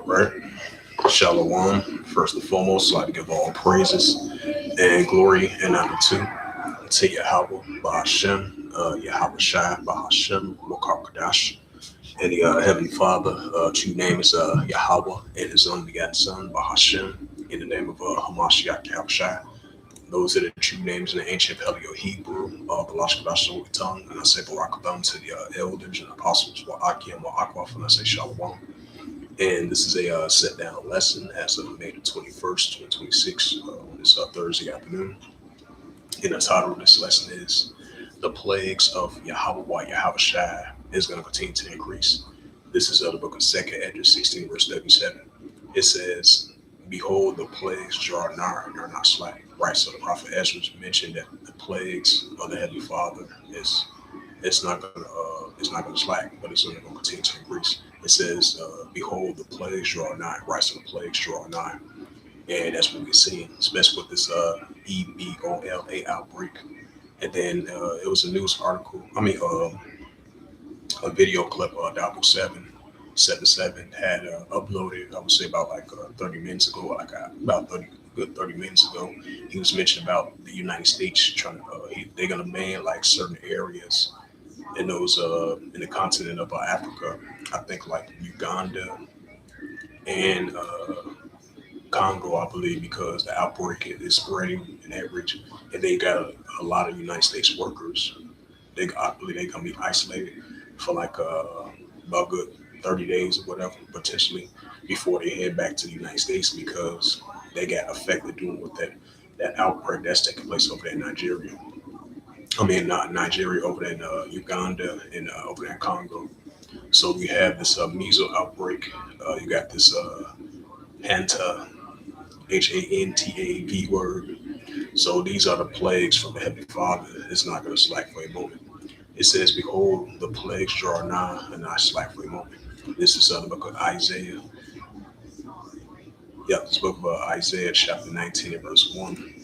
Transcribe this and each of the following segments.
Right. Shalom. First and foremost, I'd like to give all praises and glory and honor to Yahawah Wa Yahawashi Bahashem Wakakadash. And the Heavenly Father, true name is Yahawah, and His only begotten Son, Bahashem, in the name of Hamashiach Yahushai. Those are the true names in the ancient Paleo Hebrew, the Lashkadash tongue, and I say Barakabam to the elders and apostles, Wa'akim, Wa'akwaf, and I say Shalom. And this is a sit down lesson as of May the 21st, 2026, on this Thursday afternoon. And the title of this lesson is The Plagues of Yahawah Wa Yahawashi is going to continue to increase. This is the book of 2nd Ezra 16, verse 37. It says, Behold, the plagues draw nigh and are not slack. Right, so the prophet Ezra mentioned that the plagues of the Heavenly Father is it's not gonna slack, but it's only gonna continue to increase. It says, "Behold, the plagues draw nigh." Right, so the plagues draw nigh, and that's what we're seeing, especially with this Ebola outbreak. And then it was a news article. A video clip. Double 777 had uploaded. I would say about like 30 minutes ago, about 30 minutes ago. He was mentioning about the United States trying to. They're gonna ban like certain areas in those in the continent of Africa. I think like Uganda and Congo, I believe, because the outbreak is spreading in that region, and they got a lot of United States workers. I believe they're gonna be isolated for like about good 30 days or whatever, potentially, before they head back to the United States because they got affected doing with that outbreak that's taking place over there in Nigeria. I mean, not Nigeria, over there in Uganda and over there in Congo. So we have this measles outbreak. You got this Hanta, HANTAV word. So these are the plagues from the Heavenly Father. It's not going to slack for a moment. It says, Behold, the plagues draw nigh and not slack for a moment. This is the book of Isaiah. Yeah, this book of Isaiah, chapter 19 and verse 1.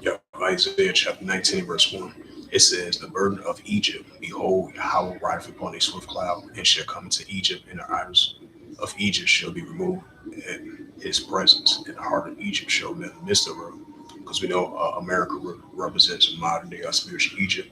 Yeah, Isaiah chapter 19 and verse 1. It says, The burden of Egypt, behold, Yahweh rideth upon a swift cloud, and shall come into Egypt, and the idols of Egypt shall be removed, and his presence, and the heart of Egypt shall melt in the midst of her. Because we know America represents modern day spiritual Egypt.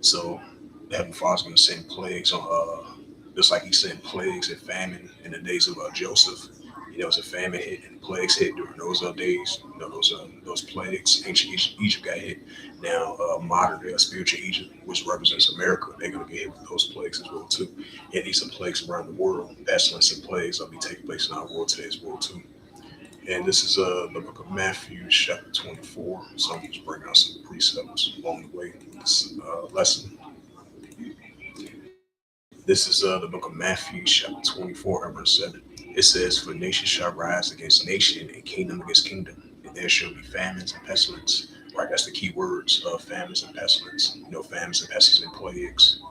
So the Heavenly Father's going to send plagues on, just like He sent plagues and famine in the days of Joseph. There was a famine hit and plagues hit during those days. Those plagues, ancient Egypt got hit. Now, modern day spiritual Egypt, which represents America, they're going to get hit with those plagues as well too. And these are plagues around the world. Pestilence and plagues will be taking place in our world today as well too. And this is the book of Matthew, chapter 24. So I'm just bringing out some precepts along the way in this lesson. This is the book of Matthew, chapter 24, and verse 7. It says, For nation shall rise against nation, and kingdom against kingdom, and there shall be famines and pestilence. Right, that's the key words of famines and pestilence. Famines and pestilence and plagues,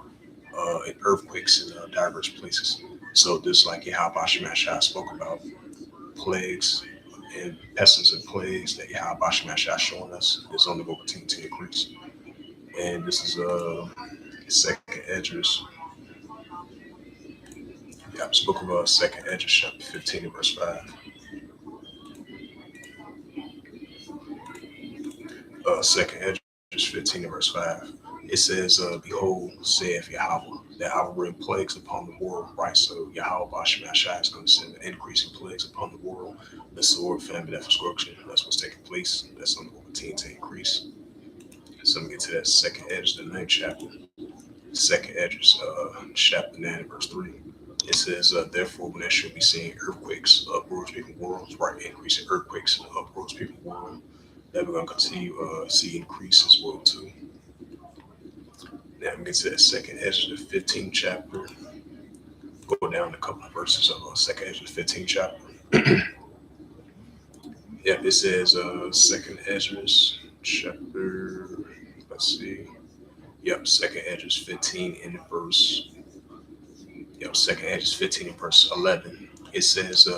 and earthquakes in diverse places. So just like Yahawah Shemashah spoke about, plagues and pestilence and plagues that Yahawah Shemashah showing us is only going to continue to increase. And this is second Esdras. Yeah, this book of second Esdras, chapter 15 and verse 5. Second Esdras 15 and verse 5. It says, Behold, saith Yahawah, that I will bring plagues upon the world. Right, so Yahawah Shemashah is going to send increasing plagues upon the world. The sword, famine, death, destruction. That's what's taking place. That's going to continue to increase. So I'm going to get to that second Esdras, the 9th chapter. Second Esdras, chapter 9 and verse 3. It says, Therefore, when there shall be seen earthquakes, uproars people worlds, right, increasing earthquakes, uproars people world, that we're going to continue see increase as well too. Now I'm going to get to that second Esdras, the 15th chapter. Go down a couple of verses of second Esdras, 15th chapter. Yep, it says second Esdras, chapter, let's see. Yep, second Esdras 15 in verse. Yep, second Esdras 15 in verse 11. It says,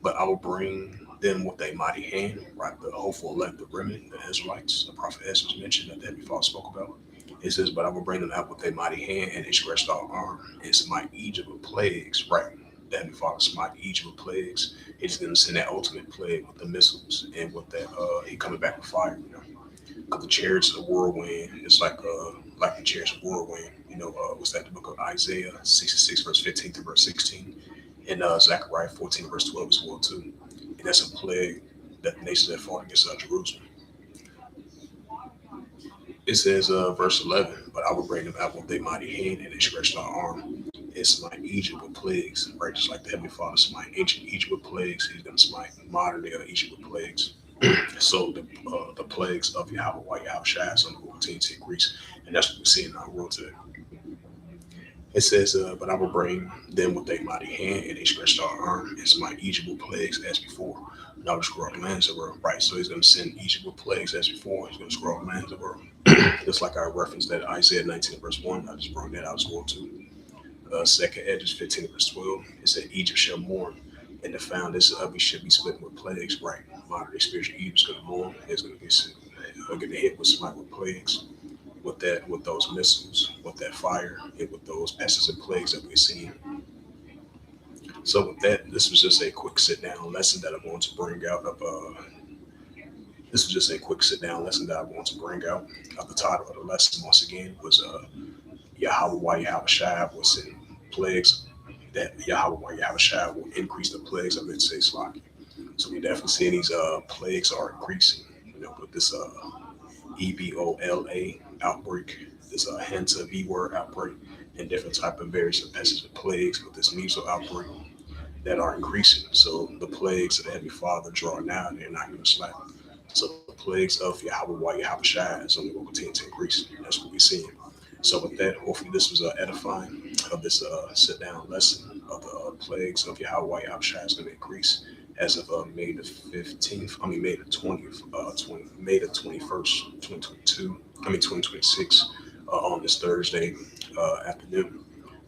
But I will bring them with a mighty hand, right? The hopeful elect, the remnant, the Israelites, the prophet Ezra mentioned that the Heavenly Father spoke about. It says, "But I will bring them out with a mighty hand, and they stretched out arm, and smite Egypt with plagues." Right? The Heavenly Father smite Egypt with plagues. He's going to send that ultimate plague with the missiles and with that. He coming back with fire. Because the chariots of the whirlwind, it's like the chariots of whirlwind. Was that the book of Isaiah 66 verse 15 to verse 16, and Zechariah 14 verse 12 as well too. And that's a plague that the nations that fought against Jerusalem. It says, verse 11, "But I will bring them out with a mighty hand, and they stretched our arm, and smite Egypt with plagues." Right, just like the Heavenly Father smite ancient Egypt with plagues, He's going to smite modern day Egypt with plagues. So the plagues of Yahawah Wa Yahawashi is going to continue to increase, and that's what we see in our world today. It says, "But I will bring them with a mighty hand, and they stretched our arm, and smite Egypt with plagues as before." Now the scroll lands the world, right? So He's going to send Egypt with plagues as before. He's going to scroll lands the world. Just like I referenced that Isaiah 19 verse 1, I just brought that out as well too. Second Edges 15 verse 12, it said, "Egypt shall mourn, and the foundation of it should be split with plagues." Right? Modern day spiritual Egypt's going to mourn. It's going to get hit with smite with plagues, with those missiles, with that fire, and with those pests and plagues that we're seeing. So with that, this was just a quick sit down lesson that I want to bring out of this was just a quick sit down lesson that I want to bring out. The title of the lesson once again was Yahawah Wa Yahawashi will send plagues, that Yahawah Wa Yahawashi will increase the plagues of its Slack. So we definitely see these plagues are increasing, with this Ebola outbreak, this Hanta V word outbreak, and different type of various pests and plagues with this measles outbreak that are increasing. So the plagues of the Heavenly Father draw now, they're not going to slack. So the plagues of Yahawah Wa Yahawashi is only going to continue to increase. That's what we're seeing. So with that, hopefully this was edifying of this sit down lesson of the plagues of Yahawah Wa Yahawashi is going to increase as of May the 15th. I mean May the 20th, May the 21st, 2022. 2026 on this Thursday afternoon.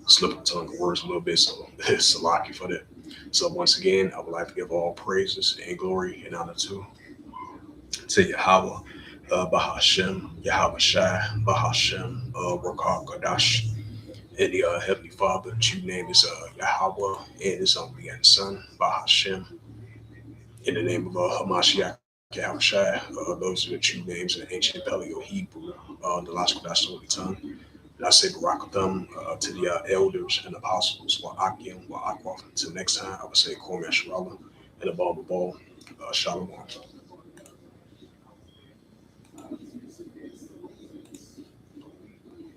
Slipping tongue of words a little bit, so it's a lucky for that. So once again, I would like to give all praises and glory and honor to Yahawah, Bahashem, Yahweh Shai, Bahashem, Rakah Kadash, and the Heavenly Father. The true name is Yahawah, and His only begotten Son, Bahashem. In the name of Hamashiach Yahweh Shai, those are the true names in ancient Paleo Hebrew, the Lashon Kodash Holy Tongue. And I say Barakatham to the elders and apostles, wa Akim, wa Akwa. Until next time, I would say Kwame Sharala and above all, Shalom.